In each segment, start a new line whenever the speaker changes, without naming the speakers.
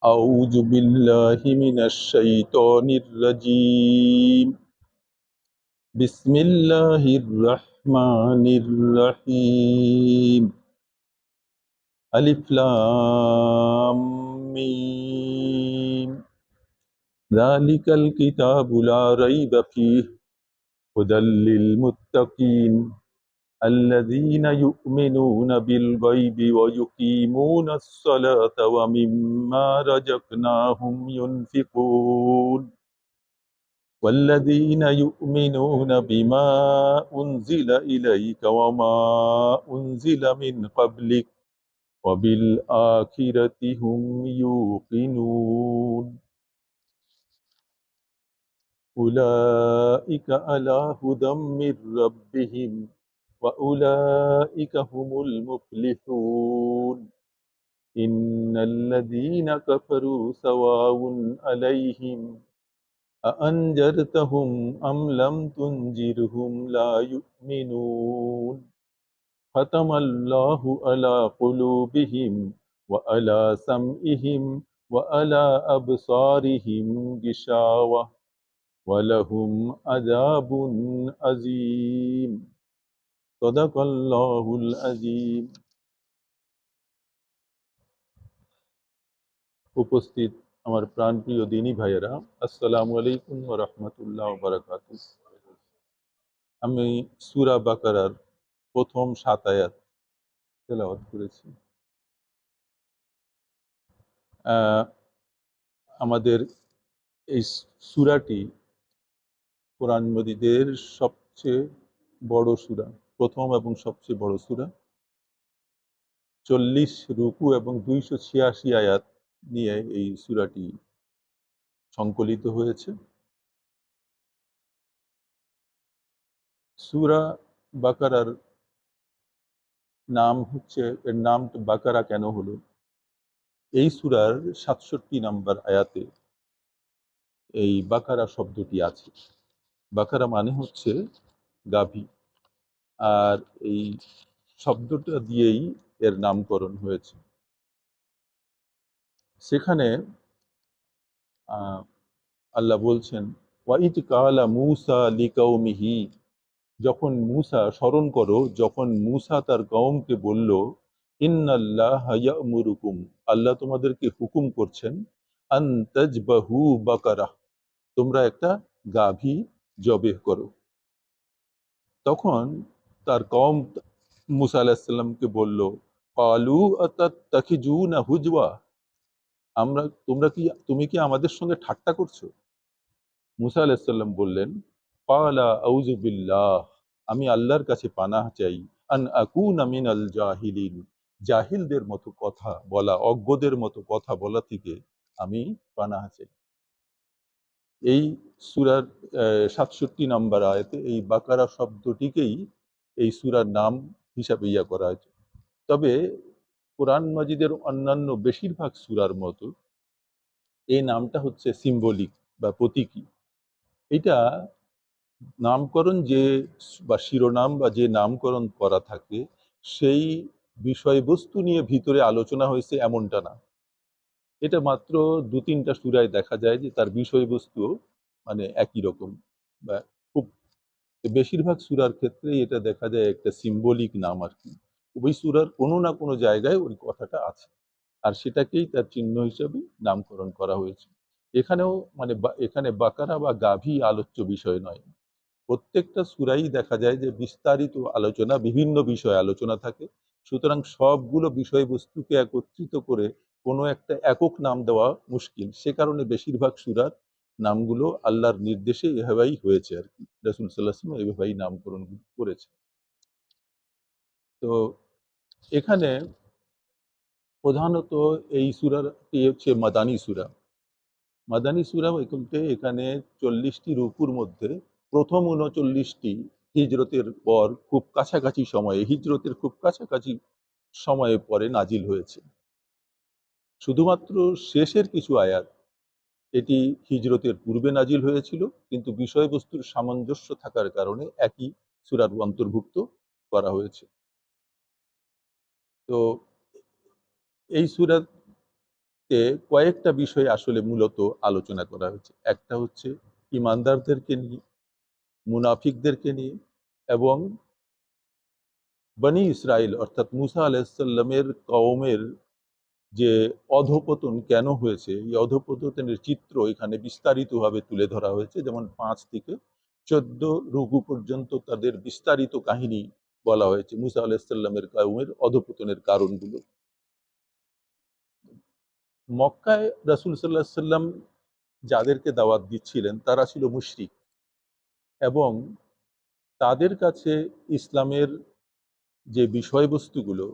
أعوذ بالله من الشيطان الرجيم بسم الله الرحمن الرحيم ألف لام ميم ذلك الكتاب لا ريب فيه هدى للمتقين الذين يؤمنون بالغيب ويقيمون الصلاة ومما رزقناهم ينفقون والذين يؤمنون بما أنزل إليك وما أنزل من قبلك وبالآخرة هم يوقنون أولئك على هدى من ربهم وأولئك هم المفلحون إن الذين كفروا سواء عليهم أأنذرتهم أم لم تنذرهم لا يؤمنون ختم الله على قلوبهم وعلى سمعهم وعلى أبصارهم غشاوة ولهم عذاب عظيم صدق الله العظيم উপস্থিত আমার প্রাণপ্রিয় দিনী ভাইয়েরা, আসসালামু আলাইকুম ওয়া রাহমাতুল্লাহি ওয়া বারাকাতুহু। আমি সূরা বাকারার প্রথম ৭ আয়াত তেলাওয়াত করেছি। আহ, আমাদের এই সূরাটি কোরআন মজিদের সবচেয়ে বড় সূরা, প্রথম এবং সবচেয়ে বড় সূরা। 40 রুকু এবং 286 আয়াত নিয়ে এই সূরাটি সংকলিত হয়েছে। সূরা বাকারার নাম হচ্ছে, এর নাম তো বাকারা কেন হলো? এই সূরার 67 নম্বর আয়াতে এই বাকারা শব্দটি আছে। বাকারা মানে হচ্ছে গাভী, আর এই শব্দটা দিয়েই এর নামকরণ হয়েছে। সেখানে আল্লাহ বলছেন, ওয়াইদ কালা মূসা লিকাউমিহি, যখন মূসা, স্মরণ করো যখন মূসা তার কওমকে বলল, ইন্নাল্লাহা ইয়া'মুরুকুম, আল্লাহ তোমাদেরকে হুকুম করছেন, আন তাজবাহু বাকারা, তোমরা একটা গাভী জবেহ করো। তখন তার কওম মূসা আলাইহিস সালামকে বলল, ক্বালু আতাত্তাখিজুনা হুজওয়া, তুমি কি আমাদের সঙ্গে ঠাট্টা করছো? মূসা আলাইহিস সালাম বললেন, ক্বালা আউযু বিল্লাহ, আমি আল্লাহর কাছে পানাহ চাই, আন আকুনা মিনাল জাহিলিন, জাহিলদের মতো কথা বলা, অজ্ঞদের মতো কথা বলা থেকে আমি পানাহ চাই। এই সূরার 67 নম্বর আয়াতে এই বাকারা শব্দটিকেই এই সূরার নাম হিসাবে করা হয়েছে। তবে কোরআন মাজিদের অন্যান্য বেশিরভাগ সূরার মতো এই নামটা হচ্ছে সিম্বলিক বা প্রতীকী। এটা নামকরণ যে বা শিরোনাম বা যে নামকরণ করা থাকে, সেই বিষয়বস্তু নিয়ে ভিতরে আলোচনা হয়েছে এমনটা না। এটা মাত্র 2-3টা সূরায় দেখা যায় যে তার বিষয়বস্তু মানে একই রকম, বা খুব বেশিরভাগ সূরার ক্ষেত্রেই এটা দেখা যায় একটা সিম্বলিক নাম আর কি। ওই সূরার কোনো না কোনো জায়গায় ওই কথাটা আছে, আর সেটাকেই তার চিহ্ন হিসেবে নামকরণ করা হয়েছে। এখানেও মানে এখানে বাকারা বা গাভী আলোচ্য বিষয় নয়। প্রত্যেকটা সূরাই দেখা যায় যে বিস্তারিত আলোচনা, বিভিন্ন বিষয়ে আলোচনা থাকে। সুতরাং সবগুলো বিষয়বস্তুকে একত্রিত করে কোনো একটা একক নাম দেওয়া মুশকিল। সে কারণে বেশিরভাগ সূরার নামগুলো আল্লাহর নির্দেশে এভাবেই হয়েছে আর কি। রাসূল সাল্লাল্লাহু আলাইহি ওয়াসাল্লাম এভাবেই নামকরণ করেছে। তো এখানে প্রধানত এই সূরাটি হচ্ছে মাদানী সূরা। মাদানী সূরা বলতে এখানে 40টি রুকুর মধ্যে প্রথম 39টি হিজরতের পর খুব কাছাকাছি সময়ে, হিজরতের খুব কাছাকাছি সময়ে পরে নাজিল হয়েছে। শুধুমাত্র শেষের কিছু আয়াত এটি হিজরতের পূর্বে নাজিল হয়েছিল, কিন্তু বিষয়বস্তুর সামঞ্জস্য থাকার কারণে একই সূরার অন্তর্ভুক্ত করা হয়েছে। তো এই সূরা তে কয়েকটা বিষয় আসলে মূলত আলোচনা করা হয়েছে। একটা হচ্ছে ইমানদারদেরকে নিয়ে, মুনাফিকদেরকে নিয়ে, এবং বনি ইসরাইল অর্থাৎ মুসা আলাইসাল্লামের কওমের যে অধঃপতন কেন হয়েছে, এই অধঃপতনের চিত্র এখানে বিস্তারিতভাবে তুলে ধরা হয়েছে। যেমন 5 থেকে 14 রুকু পর্যন্ত তাদের বিস্তারিত কাহিনী বলা হয়েছে, মুসা আলাইসাল্লামের কওমের অধঃপতনের কারণগুলো। মক্কায় রাসূল সাল্লাল্লাহু আলাইহি সাল্লাম যাদেরকে দাওয়াত দিচ্ছিলেন তারা ছিল মুশরিক, এবং তাদের কাছে ইসলামের যে বিষয়বস্তুগুলো,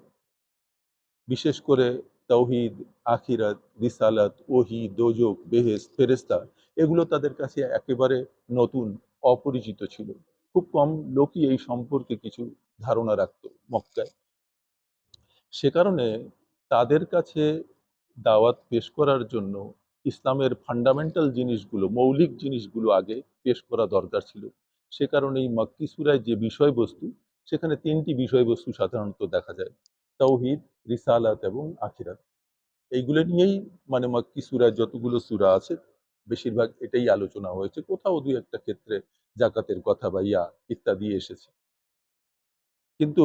বিশেষ করে তাওহীদ, আখিরাত, রিসালাত, ওহী, দোজখ, বেহেশত, ফেরেশতা, এগুলো তাদের কাছে একেবারে নতুন, অপরিচিত ছিল। খুব কম লোকই এই সম্পর্কে কিছু ধারণা রাখত মক্কায়। সে কারণে তাদের কাছে দাওয়াত পেশ করার জন্য ইসলামের ফান্ডামেন্টাল জিনিসগুলো, মৌলিক জিনিসগুলো আগে পেশ করা দরকার ছিল। সে কারণে এই মক্কি সূরায় যে বিষয়বস্তু, সেখানে 3টি বিষয়বস্তু সাধারণত দেখা যায়: তাওহীদ, রিসালাত এবং আখিরাত। এইগুলো নিয়েই মানে মক্কি সূরায় যতগুলো সূরা আছে বেশিরভাগ এটাই আলোচনা হয়েছে। কোথাও দুই একটা ক্ষেত্রে জাকাতের কথা বা ইত্যাদি এসেছে। কিন্তু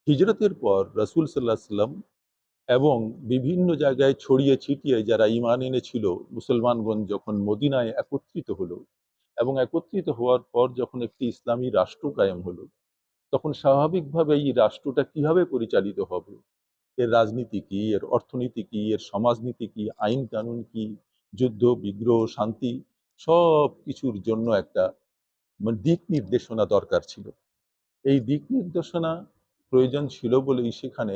হিজরতের পর রাসূল সাল্লাল্লাহু আলাইহি সাল্লাম এবং বিভিন্ন জায়গায় ছড়িয়ে ছিটিয়ে যারা ঈমান এনেছিল মুসলমানগণ যখন মদিনায় একত্রিত হলো, এবং একত্রিত হওয়ার পর যখন একটি ইসলামী রাষ্ট্র কায়েম হলো, তখন স্বাভাবিকভাবে এই রাষ্ট্রটা কিভাবে পরিচালিত হবে, এর রাজনীতি কি, এর অর্থনীতি কি, এর সমাজনীতি কি, আইন কানুন কি, যুদ্ধ বিগ্রহ শান্তি, সব কিছুর জন্য একটা দিক নির্দেশনা দরকার ছিল। এই দিক নির্দেশনা প্রয়োজন ছিল বলেই সেখানে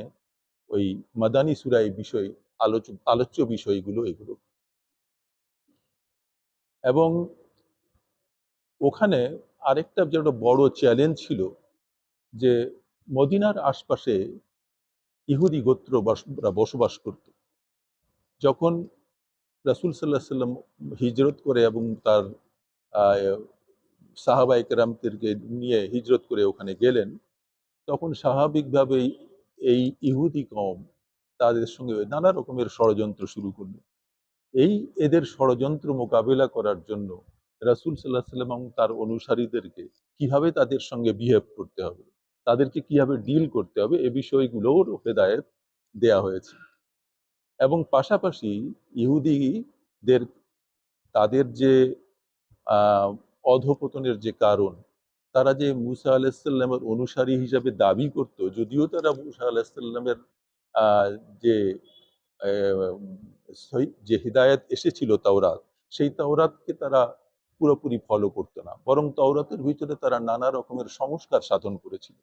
ওই মাদানী সূরা এই বিষয় আলোচ্য বিষয়গুলো এগুলো। এবং ওখানে আরেকটা যেটা বড় চ্যালেঞ্জ ছিল যে মদিনার আশপাশে ইহুদি গোত্ররা বসবাস করত। যখন রাসূল সাল্লাল্লাহু আলাইহি সাল্লাম হিজরত করে এবং তার আহ, সাহাবায়ে কেরামদেরকে নিয়ে হিজরত করে ওখানে গেলেন, তখন স্বাভাবিকভাবেই এই ইহুদি কওম তাদের সঙ্গে নানা রকমের ষড়যন্ত্র শুরু করলো। এই এদের ষড়যন্ত্র মোকাবেলা করার জন্য রাসূল সাল্লাল্লাহু আলাইহি সাল্লাম এবং তার অনুসারীদেরকে কিভাবে তাদের সঙ্গে বিহেভ করতে হবে, তাদেরকে কিভাবে ডিল করতে হবে, এ বিষয়গুলোর হেদায়েত দেয়া হয়েছে। এবং পাশাপাশি ইহুদিদের তাদের যে আহ, অধঃপতনের যে কারণ, তারা যে মুসা আলাহিসাল্লামের অনুসারী হিসাবে দাবি করত, যদিও তারা মুসা আলাহিসাল্লামের যে যে হিদায়াত এসেছিল তাওরাত, সেই তাওরাতকে তারা পুরোপুরি ফলো করতো না, বরং তাওরাতের ভিতরে তারা নানা রকমের সংস্কার সাধন করেছিল।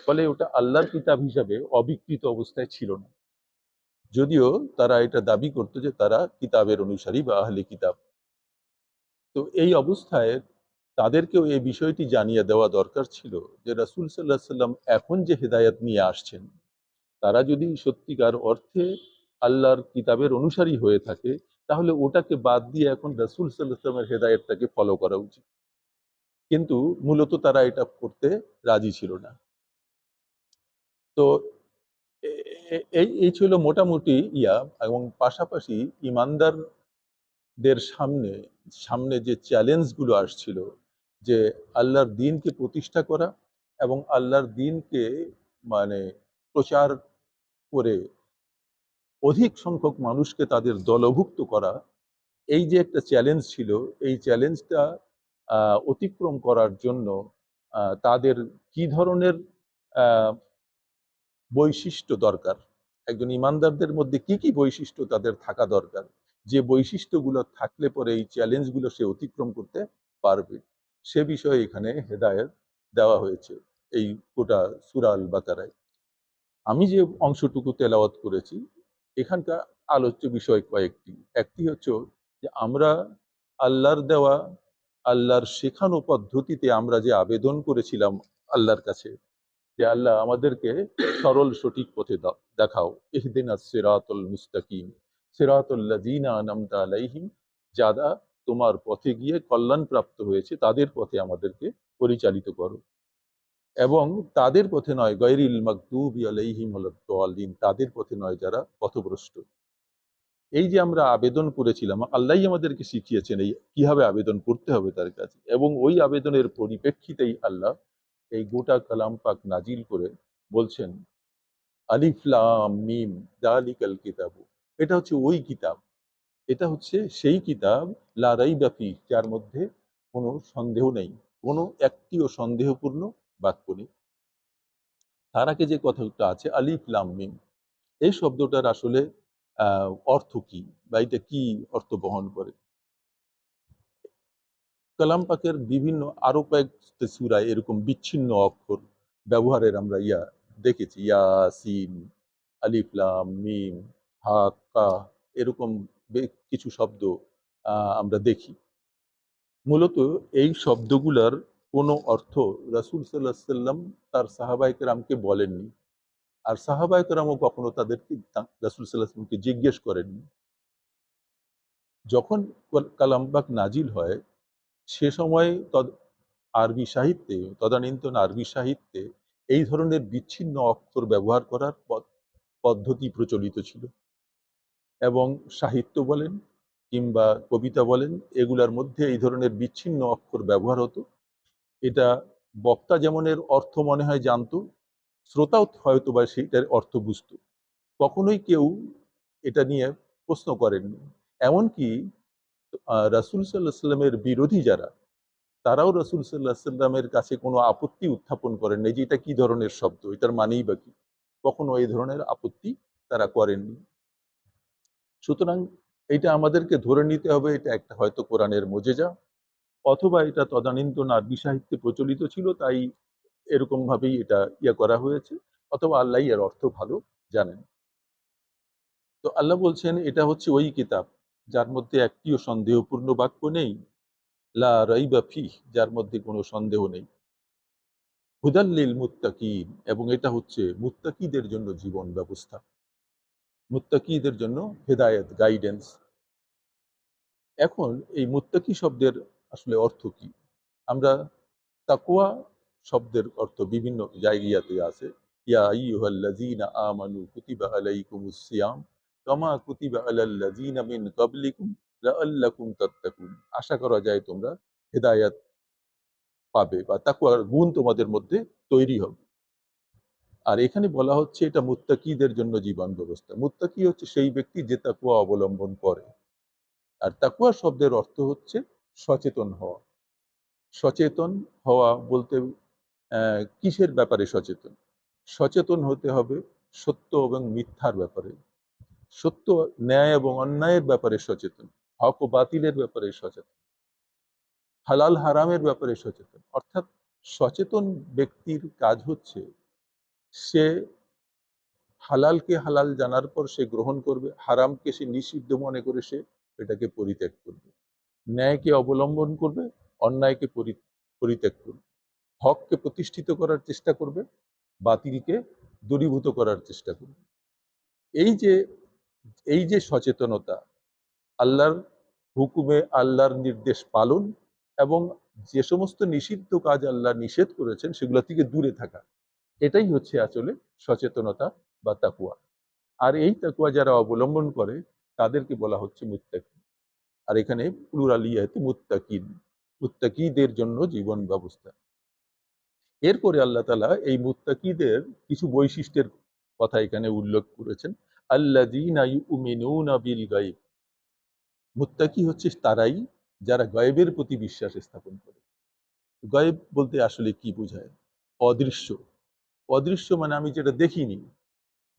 ফলে ওটা আল্লাহর কিতাব হিসাবে অবিকৃত অবস্থায় ছিল না, যদিও তারা এটা দাবি করতো যে তারা কিতাবের অনুসারী বা আহলে কিতাব। তো এই অবস্থায় তাদেরকেও এই বিষয়টি জানিয়ে দেওয়া দরকার ছিল যে রাসূল সাল্লাল্লাহু আলাইহি সাল্লাম এখন যে হেদায়েত নিয়ে আসছেন, তারা যদি সত্যিকার অর্থে আল্লাহর কিতাবের অনুসারী হয়ে থাকে, তাহলে ওটাকে বাদ দিয়ে এখন রাসূল সাল্লাল্লাহু আলাইহি ওয়াসাল্লামের হেদায়েতটাকে ফলো করা উচিত। কিন্তু মূলত তারা এটা করতে রাজি ছিল না। তো এই এই ছিল মোটামুটি এবং পাশাপাশি ইমানদারদের সামনে সামনে যে চ্যালেঞ্জগুলো আসছিল, যে আল্লাহর দ্বীনকে প্রতিষ্ঠা করা এবং আল্লাহর দ্বীনকে মানে প্রচার করে অধিক সংখ্যক মানুষকে তাদের দলভুক্ত করা, এই যে একটা চ্যালেঞ্জ ছিল, এই চ্যালেঞ্জটা অতিক্রম করার জন্য তাদের কি ধরনের আহ, বৈশিষ্ট্য দরকার, একজন ইমানদারদের মধ্যে কি কি বৈশিষ্ট্য তাদের থাকা দরকার, যে বৈশিষ্ট্যগুলো থাকলে পরে এই চ্যালেঞ্জগুলো সে অতিক্রম করতে পারবে, সে বিষয়ে এখানে হেদায়েত দেওয়া হয়েছে এই গোটা সূরা আল বাকারায়। আমি যে অংশটুকু তেলাওয়াত করেছি, এখানকার আলোচ্য বিষয় কয়েকটি। একটি হচ্ছে যে আমরা আল্লাহর দেওয়া, আল্লাহর শেখানো পদ্ধতিতে আমরা যে আবেদন করেছিলাম আল্লাহর কাছে, যে আল্লাহ আমাদেরকে সরল সঠিক পথে দেখাও, ইহদিনাস সিরাতুল মুস্তাকিম সিরাতুল লাযিনা আনআমতা আলাইহিম, যারা তোমার পথে গিয়ে কল্যাণ প্রাপ্ত হয়েছে তাদের পথে আমাদেরকে পরিচালিত করো, এবং তাদের পথে নয়, গায়রিল মাগদুবি আলাইহিম ওয়ালাদ-দাল্লিন, তাদের পথে নয় যারা পথভ্রষ্ট। এই যে আমরা আবেদন করেছিলাম, আল্লাহই আমাদেরকে শিখিয়েছেন এই কিভাবে আবেদন করতে হবে তার কাছে, এবং ওই আবেদনের পরিপ্রেক্ষিতেই আল্লাহ এই গোটা কালাম পাক নাজিল করে বলছেন আলিফ লাম মিম যালিকাল কিতাবু, এটা হচ্ছে ওই কিতাব, এটা হচ্ছে সেই কিতাব লা রাইবা ফিহ, যার মধ্যে কোনো সন্দেহ নেই, কোনো একটিও সন্দেহপূর্ণ বাক্য নেই। তার আগে যে কথাটা আছে আলিফ লাম মিম, এই শব্দটার আসলে অর্থ কি, বা এটা কি অর্থ বহন করে। কালাম পাকের বিভিন্ন আরো কয়েকটা সূরায় এরকম বিচ্ছিন্ন অক্ষর ব্যবহারের আমরা দেখেছি, ইয়াসিন, আলিফ লাম মিম, হা কা, এরকম কিছু শব্দ আমরা দেখি। মূলত এই শব্দগুলার কোনো অর্থ রাসূল সাল্লাল্লাহু আলাইহি সাল্লাম তার সাহাবায়ে কেরামকে বলেননি, আর সাহাবায়ে কেরামও কখনো তাদেরকে রাসূল সাল্লাল্লাহু আলাইহি ওয়াসাল্লামকে জিজ্ঞেস করেননি। যখন কালাম পাক নাজিল হয় সে সময় আরবি সাহিত্যে, তদানীন্তন আরবি সাহিত্যে এই ধরনের বিচ্ছিন্ন অক্ষর ব্যবহার করার পদ্ধতি প্রচলিত ছিল, এবং সাহিত্য বলেন কিংবা কবিতা বলেন, এগুলার মধ্যে এই ধরনের বিচ্ছিন্ন অক্ষর ব্যবহার হতো। এটা বক্তা যেমন এর অর্থ মনে হয় জানতো, শ্রোতাও হয়তো বা সেটার অর্থ বুঝতো, কখনোই কেউ এটা নিয়ে প্রশ্ন করেননি। এমনকি রাসূল সাল্লাল্লাহু আলাইহি সাল্লামের বিরোধী যারা, তারাও রাসূল সাল্লাল্লাহু আলাইহি সাল্লামের কাছে কোনো আপত্তি উত্থাপন করেন নাই যে এটা কি ধরনের শব্দ, এটার মানেই বা কি, কখনো এই ধরনের আপত্তি তারা করেননি। সুতরাং এটা আমাদেরকে ধরে নিতে হবে এটা একটা হয়তো কোরআনের মুজিজা, অথবা এটা তদানীন্তন আরবি সাহিত্যে প্রচলিত ছিল, তাই এরকম ভাবেই এটা করা হয়েছে, অথবা আল্লাহ এর অর্থ ভালো জানেন। তো আল্লাহ বলছেন এটা হচ্ছে ওই কিতাব যার মধ্যে একটিও সন্দেহপূর্ণ বাক্য নেই, লা রাইবা ফিহ, যার মধ্যে কোনো সন্দেহ নেই, হুদাল্লিল মুত্তাকিন, এবং এটা হচ্ছে মুত্তাকিদের জন্য জীবন ব্যবস্থা, মুত্তাকিদের জন্য হেদায়েত, গাইডেন্স। এখন এই মুত্তাকি শব্দের আসলে অর্থ কি? আমরা তাকওয়া শব্দের অর্থ বিভিন্ন জায়গাতে আছে, ইয়া আইয়ুহাল্লাযীনা আমানু কুতিবা আলাইকুমুস সিয়াম কামা কুতিবা আলাল্লাযীনা মিন ক্বাবলিকুম লাআল্লাকুম তাত্তাকুন, আশা করা যায় তোমরা হেদায়েত পাবে বা তাকওয়ার গুণ তোমাদের মধ্যে তৈরি হবে। আর এখানে বলা হচ্ছে এটা মুত্তাকিদের জন্য জীবন ব্যবস্থা। মুত্তাকি হচ্ছে সেই ব্যক্তি যে তাকওয়া অবলম্বন করে। আর তাকওয়া শব্দের অর্থ হচ্ছে সচেতন হওয়া। সচেতন হওয়া বলতে কিসের ব্যাপারে সচেতন? সচেতন হতে হবে সত্য এবং মিথ্যার ব্যাপারে, সত্য, ন্যায় এবং অন্যায়ের ব্যাপারে সচেতন, হক ও বাতিলের ব্যাপারে সচেতন, হালাল হারামের ব্যাপারে সচেতন। অর্থাৎ সচেতন ব্যক্তির কাজ হচ্ছে সে হালালকে হালাল জানার পর সে গ্রহণ করবে, হারামকে সে নিষিদ্ধ মনে করে সে এটাকে পরিত্যাগ করবে, ন্যায়কে অবলম্বন করবে, অন্যায়কে পরিত্যাগ করবে, হককে প্রতিষ্ঠিত করার চেষ্টা করবে, বাতিলকে দূরীভূত করার চেষ্টা করবে। এই যে এই যে সচেতনতা, আল্লাহর হুকুমে আল্লাহর নির্দেশ পালন, এবং যে সমস্ত নিষিদ্ধ কাজ আল্লাহ নিষেধ করেছেন সেগুলো থেকে দূরে থাকা, এটাই হচ্ছে আসলে সচেতনতা বা তাকুয়া। আর এই তাকুয়া যারা অবলম্বন করে তাদেরকে বলা হচ্ছে মুত্তাকি। আর এখানে প্লুরালিয়াতে মুত্তাকিন, মুত্তাকিদের জন্য জীবন ব্যবস্থা। এরপরে আল্লাহ তাআলা এই মুত্তাকিদের কিছু বৈশিষ্ট্যের কথা এখানে উল্লেখ করেছেন। আল্লাযীনা ইউমিনুনা বিল গায়ব, মুত্তাকি হচ্ছে তারাই যারা গায়বের প্রতি বিশ্বাস স্থাপন করে। গায়ব বলতে আসলে কি বোঝায়? অদৃশ্য। অদৃশ্য মানে আমি যেটা দেখিনি,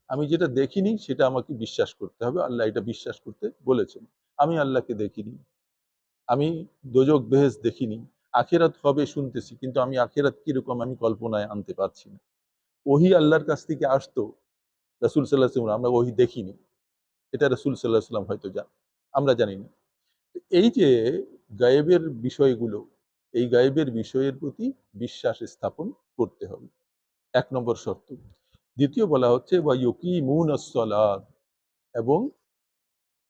আমি যেটা দেখিনি সেটা আমাকে বিশ্বাস করতে হবে, আল্লাহ এটা বিশ্বাস করতে বলেছেন। আমি আল্লাহকে দেখিনি, আমি দোজখ বেহেশত দেখিনি, আখিরাত হবে শুনতেছি, কিন্তু আমি আখিরাত কিরকম আমি কল্পনায় আনতে পারছি না। ওহী আল্লাহর কাছ থেকে আসতো রাসূল সাল্লাল্লাহু আলাইহি ওয়াসাল্লাম, আমরা ওহী দেখিনি, এটা রাসূল সাল্লাল্লাহু আলাইহি ওয়াসাল্লাম হয়তো আমরা জানি না। এই যে গায়েবের বিষয়গুলো, এই গায়েবের বিষয়ের প্রতি বিশ্বাস স্থাপন করতে হবে, এক নম্বর শর্ত। দ্বিতীয় বলা হচ্ছে ওয়া ইউকিমুনাস সালাত, এবং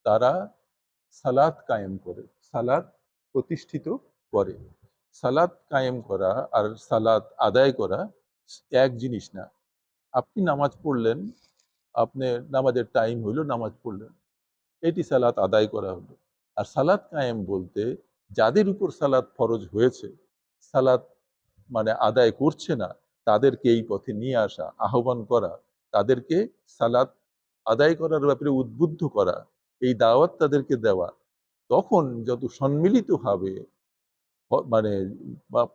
তারা সালাত কায়েম করে, সালাত প্রতিষ্ঠিত করে। সালাত কায়েম করা আর সালাত আদায় করা এক জিনিস না। আপনি নামাজ পড়লেন, আপনি নামাজের টাইম হইল, নামাজ পড়লেন, এটি সালাত আদায় করা হলো। আর সালাত কায়েম বলতে যাদের উপর সালাত ফরজ হয়েছে, সালাত মানে আদায় করছে না, তাদেরকে এই পথে নিয়ে আসা, আহ্বান করা, তাদেরকে সালাত আদায় করার ব্যাপারে উদ্বুদ্ধ করা, এই দাওয়াত তাদেরকে দেওয়া। তখন যত সম্মিলিতভাবে মানে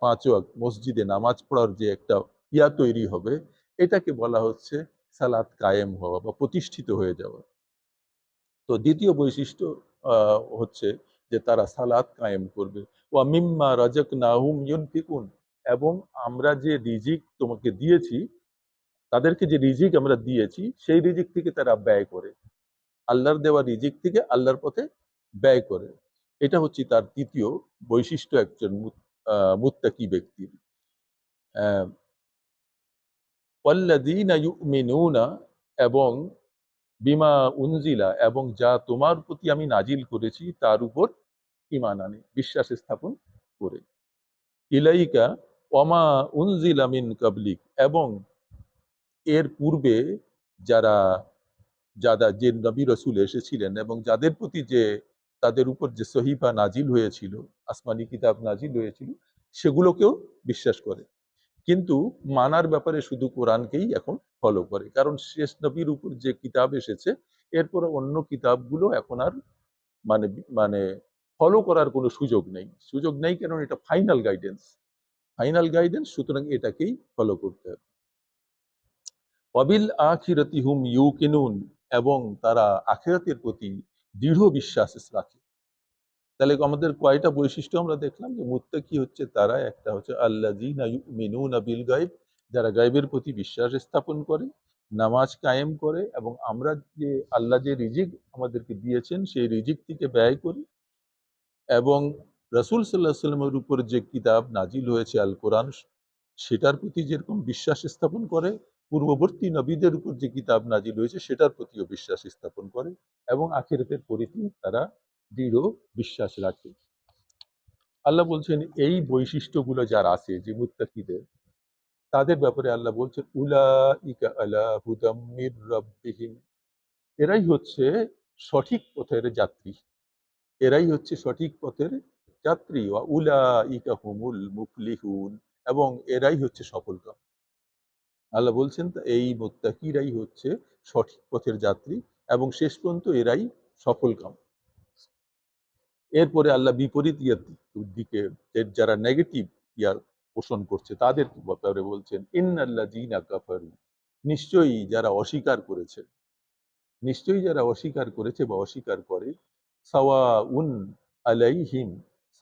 ৫ ওয়াক্ত মসজিদে নামাজ পড়ার যে একটা তৈরি হবে, এটাকে বলা হচ্ছে সালাত কায়েম হওয়া বা প্রতিষ্ঠিত হয়ে যাওয়া। তো দ্বিতীয় বৈশিষ্ট্য হচ্ছে যে তারা সালাত কায়েম করবে। ওয়া মিম্মা রাযাকনাহুম ইউনফিকুন, এবং আমরা যে রিজিক তোমাকে দিয়েছি, তাদেরকে যে রিজিক আমরা দিয়েছি সেই রিজিক থেকে তারা ব্যয় করে, আল্লাহর দেওয়া রিজিক থেকে আল্লাহর পথে ব্যয় করে। এটা হচ্ছে তার তৃতীয় বৈশিষ্ট্য একজন মুত্তাকি ব্যক্তির। আহ, ওয়াল্লাযীনা ইউমিনুনা, এবং বিমা উনজিলা, এবং যা তোমার প্রতি আমি নাজিল করেছি তার উপর ঈমান আনে, বিশ্বাস স্থাপন করে। ইলাইকা ওয়ামা উনজিলা মিন কাবলিক, এবং এর পূর্বে যারা যারা যে নবী রসুল এসেছিলেন এবং যাদের প্রতি যে তাদের উপর যে সহিফা নাজিল হয়েছিল, আসমানি কিতাব নাজিল হয়েছিল, সেগুলোকেও বিশ্বাস করে। কিন্তু মানার ব্যাপারে শুধু কোরআনকেই এখন ফলো করে, কারণ শেষ নবীর উপর যে কিতাব এসেছে, এরপরে অন্য কিতাবগুলো এখন আর মানে মানে ফলো করার কোনো সুযোগ নেই। সুযোগ নেই কারণ এটা ফাইনাল গাইডেন্স, ফাইনাল গাইডেন্স, সুতরাং এটাকেই ফলো করতে হবে। ওয়াবিল আখিরাতি হুম ইউকিনুন, এবং তারা আখিরাতের প্রতি দৃঢ় বিশ্বাস রাখে। তাহলে আমাদের কয়টা বৈশিষ্ট্য আমরা দেখলাম, যে মুত্তাকি হচ্ছে তারা, একটা হচ্ছে আল্লাযীনা ইউমিনুনা বিল গায়ব, যারা গায়বের প্রতি বিশ্বাস স্থাপন করে, নামাজ কায়েম করে, এবং আমরা যে আল্লাহ যে রিজিক আমাদেরকে দিয়েছেন সেই রিজিক থেকে ব্যয় করি, এবং রাসূল সাল্লাল্লাহু আলাইহি সাল্লামের উপর যে কিতাব নাজিল হয়েছে আল কোরআন, সেটার প্রতি যেরকম বিশ্বাস স্থাপন করে, পূর্ববর্তী নবীদের উপর যে কিতাব নাজিল হয়েছে সেটার প্রতিও বিশ্বাস স্থাপন করে, এবং আখিরাতের প্রতি তারা দৃঢ় বিশ্বাস রাখে। আল্লাহ বলছেন এই বৈশিষ্ট্যগুলো যার আছে, যে মুত্তাকিদের, তাদের ব্যাপারে আল্লাহ বলছেন উলাইকা আলা হুদাম মির রাব্বিহিম, এরাই হচ্ছে সঠিক পথের যাত্রী, এরাই হচ্ছে সঠিক পথের যাত্রী। ওয়া উলাইকা হুমুল মুফলিহুন, এবং এরাই হচ্ছে সফলকাম। আল্লাহ বলছেন এই মুত্তাকিরাই হচ্ছে সঠিক পথের যাত্রী, এবং শেষ পর্যন্ত এরাই সফলকাম। এরপরে আল্লাহ বিপরীত দিকে যারা নেগেটিভ ইয়ার পোষণ করছে তাদের ব্যাপারে বলছেন ইন্নাল্লাযীনা কাফারু, নিশ্চয়ই যারা অস্বীকার করেছে, নিশ্চয়ই যারা অস্বীকার করেছে বা অস্বীকার করে, সাওয়াউন আলাইহিম,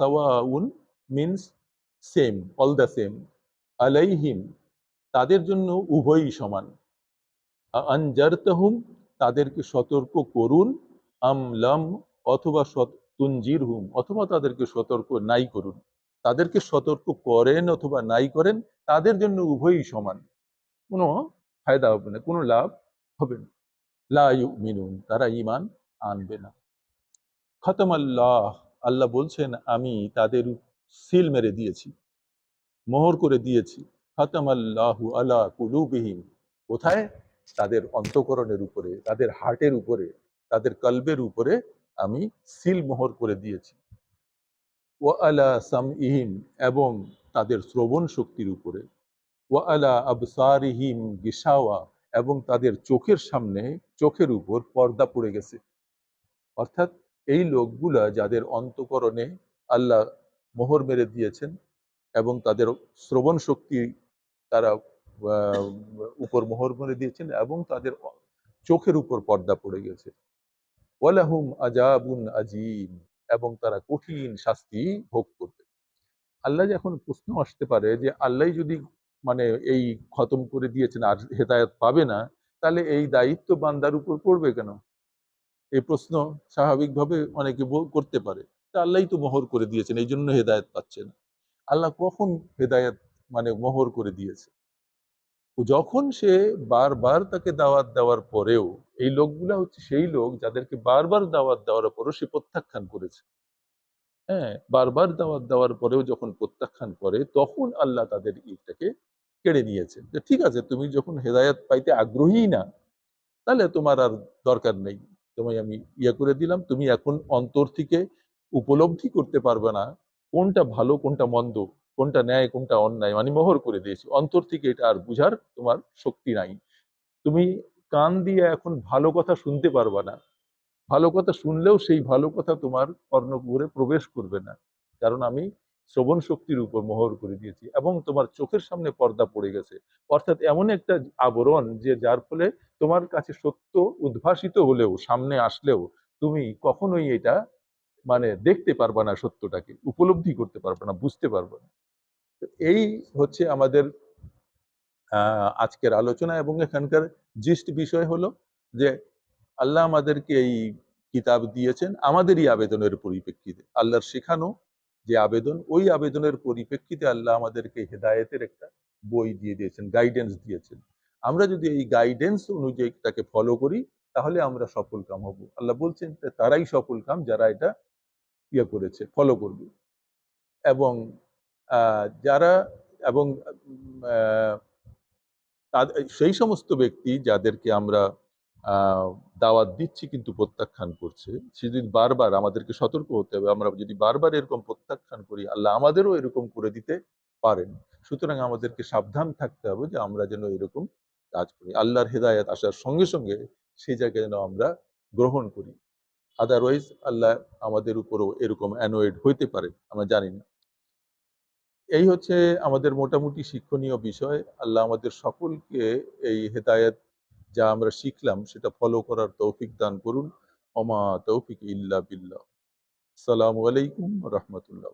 সাওয়াউন means same, all the same, আলাইহিম তাদের জন্য উভয়ই সমান, আনজারতাহুম তাদেরকে সতর্ক করুন, আম লাম অথবা তুনজিরহুম অথবা তাদেরকে সতর্ক নাই করুন, তাদেরকে সতর্ক করেন অথবা নাই করেন, তাদের জন্য উভয়ই সমান, কোনো ফায়দা হবে না, কোনো লাভ হবে না। লা ইউমিনুন, তারা ঈমান আনবে না। খতম আল্লাহ, আল্লাহ বলছেন আমি তাদের সিল মেরে দিয়েছি, মোহর করে দিয়েছি। খতম আল্লাহু আলা কুলুবিহিম, কোথায়? তাদের অন্তঃকরণের উপরে, তাদের হার্টের উপরে, তাদের কলবের উপরে আমি সিল মোহর করে দিয়েছি। ওয়া আলা সামইহিম, এবং তাদের শ্রবণ শক্তির উপরে। ওয়া আলা আবসারিহিম গিশাওয়া, এবং তাদের চোখের সামনে, চোখের উপর পর্দা পড়ে গেছে। অর্থাৎ এই লোকগুলা যাদের অন্তঃকরণে আল্লাহ মোহর মেরে দিয়েছেন, এবং তাদের শ্রবণ শক্তি তারা উপর মোহর মেরে দিয়েছেন, এবং তাদের চোখের উপর পর্দা পড়ে গেছে। ওয়ালাহুম আযাবুন আযীম, এবং তারা কঠিন শাস্তি ভোগ করবে। আল্লাহ, যখন প্রশ্ন আসতে পারে যে আল্লাহ যদি মানে এই খতম করে দিয়েছেন আর হেদায়েত পাবে না, তাহলে এই দায়িত্ব বান্দার উপর পড়বে কেন? এই প্রশ্ন স্বাভাবিকভাবে অনেকে করতে পারে। তা আল্লাহই তো মোহর করে দিয়েছেন, এই জন্য হেদায়েত পাচ্ছে না। আল্লাহ কখন হেদায়েত মানে মোহর করে দিয়েছে? যখন সে বারবার তাকে দাওয়াত দেওয়ার পরেও, এই লোকগুলা হচ্ছে সেই লোক যাদেরকে বারবার দাওয়াত দেওয়ার পরেও সে প্রত্যাখ্যান করেছে। হ্যাঁ, বারবার দাওয়াত দেওয়ার পরেও যখন প্রত্যাখ্যান করে, তখন আল্লাহ তাদের ইটাকে কেড়ে নিয়েছে, যে ঠিক আছে তুমি যখন হেদায়েত পাইতে আগ্রহী না, তাহলে তোমার আর দরকার নেই, তোমায় আমি ইয়ে করে দিলাম, তুমি এখন অন্তর থেকে উপলব্ধি করতে পারবে না কোনটা ভালো কোনটা মন্দ, কোনটা ন্যায় কোনটা অন্যায়, মানে মোহর করে দিয়েছি অন্তর থেকে, এটা আর বুঝার তোমার শক্তি নাই। তুমি কান দিয়ে এখন ভালো কথা শুনতে পারবা না, ভালো কথা শুনলেও সেই ভালো কথা তোমার কর্ণকুহরে প্রবেশ করবে না, কারণ আমি শ্রবণ শক্তির উপর মোহর করে দিয়েছি এবং তোমার চোখের সামনে পর্দা পড়ে গেছে। অর্থাৎ এমন একটা আবরণ যে যার ফলে তোমার কাছে সত্য উদ্ভাসিত হলেও, সামনে আসলেও তুমি কখনোই এটা মানে দেখতে পারবে না, সত্যটাকে উপলব্ধি করতে পারবে না, বুঝতে পারবে না। তো এই হচ্ছে আমাদের আজকের আলোচনা, এবং এখানকার জিস্ট বিষয় হলো যে আল্লাহ আমাদেরকে এই কিতাব দিয়েছেন আমাদেরই আবেদনের পরিপ্রেক্ষিতে, আল্লাহর শেখানো যে আবেদন, ওই আবেদনের পরিপ্রেক্ষিতে আল্লাহ আমাদেরকে হেদায়েতের একটা বই দিয়ে দিয়েছেন, গাইডেন্স দিয়েছেন। আমরা যদি এই গাইডেন্স অনুযায়ী তাকে ফলো করি তাহলে আমরা সফল কাম হব। আল্লাহ বলছেন যে তারাই সফল কাম যারা এটা ইয়ে করেছে, ফলো করবে। এবং যারা এবং সেই সমস্ত ব্যক্তি যাদেরকে আমরা দাওয়াত দিচ্ছি কিন্তু প্রত্যাখ্যান করছে, সে যদি বারবার, আমাদেরকে সতর্ক হতে হবে, আমরা যদি বারবার এরকম প্রত্যাখ্যান করি আল্লাহ আমাদেরও এরকম করে দিতে পারেন। সুতরাং আমাদেরকে সাবধান থাকতে হবে যে আমরা যেন এরকম কাজ করি, আল্লাহর হেদায়েত আসার সঙ্গে সঙ্গে সেই জায়গায় যেন আমরা গ্রহণ করি। আদারওয়াইজ আল্লাহ আমাদের উপরও এরকম অ্যানোয়েড হইতে পারে, আমরা জানি না। এই হচ্ছে আমাদের মোটামুটি শিক্ষণীয় বিষয়। আল্লাহ আমাদের সকলকে এই হেদায়েত যা আমরা শিখলাম সেটা ফলো করার তৌফিক দান করুন। ওমা তৌফিক ইল্লা বিল্লাহ। আসসালামু আলাইকুম রহমতুল্লাহ।